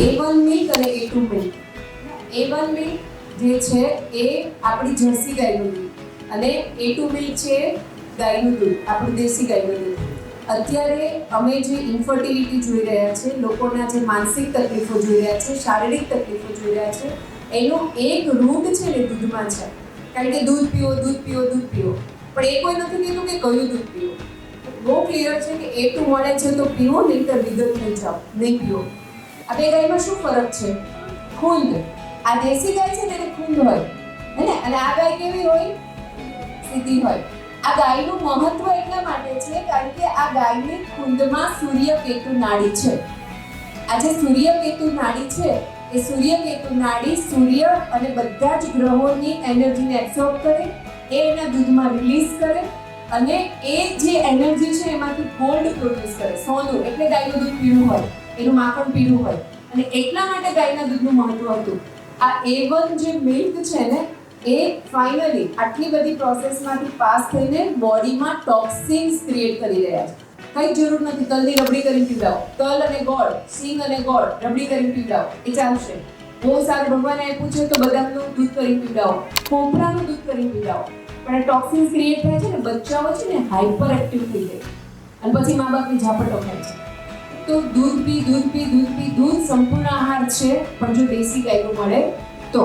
A1 milk અને A2 milk. A1 milk જે છે એ આપણી જર્સી ગાયનું દૂધ અને A2 મિલ્ક છે ગાયનું દૂધ, આપણું દેશી ગાયનું દૂધ. અત્યારે અમે જે ઇન્ફર્ટિલિટી જોઈ રહ્યા છે, લોકોના જે માનસિક તકલીફો જોઈ રહ્યા છે, શારીરિક તકલીફો જોઈ રહ્યા છે, એનો એક રૂટ છે ને દૂધમાં છે. કારણ કે દૂધ પીવો, દૂધ પીવો, દૂધ પીવો, પણ એ કોઈ નથી કહેતું કે કયું દૂધ પીવો. બહુ ક્લિયર છે કે A2 મળે છે તો પીવો, નહીં તો વિગત થઈ જાઓ, નહીં પીવો. આ બે ગાયમાં શું ફરક છે? ખૂંદ. આ દેશી ગાય છે ને એને ખૂંદ હોય, હે ને, અને આ ગાય કેવી હોય? સીધી હોય. આ ગાયનું મહત્વ એટલા માટે છે કારણ કે આ ગાયની ખૂંદમાં સૂર્યકેતુ નાડી છે. આ જે સૂર્યકેતુ નાડી છે એ સૂર્યકેતુ નાડી સૂર્ય અને બધા જ ગ્રહોની એનર્જીને એબ્સોર્બ કરે, એ એના દૂધમાં રિલીઝ કરે અને એ જે એનર્જી છે એમાંથી ગોલ્ડ પ્રોડ્યુસ કરે, સોનું. એટલે ગાયનું દૂધ પીળું હોય, એનું માખણ પીળું હોય અને એટલા માટે ગાયના દૂધનું મહત્વ હતું. આ A1 જે મિલ્ક છે ને એ ફાઇનલી આટલી બધી પ્રોસેસમાંથી પાસ થઈને બોડીમાં ટોક્સિન્સ ક્રિએટ કરી રહ્યા છે. કઈ જરૂર નથી તલની રબડી કરીને પીવડાવો, તલ અને ગોળ, સિંગ અને ગોળ રબડી કરીને પીવડાવો, એ ચાલશે. બહુ સારું ભગવાને આપ્યું છે તો બદામનું દૂધ કરીને પીવડાવો, કોપરાનું દૂધ કરીને પીવડાવો, પણ ટોક્સિન્સ ક્રિએટ થાય છે ને, બચ્ચાઓ છે ને હાઇપર એક્ટિવ થઈ જાય અને પછી મા બાપની ઝાપટો ખાય છે. તો દૂધ પી, દૂધ પી, દૂધ પી. દૂધ સંપૂર્ણ આહાર છે, પણ જો દેશી ગાયનું મળે તો.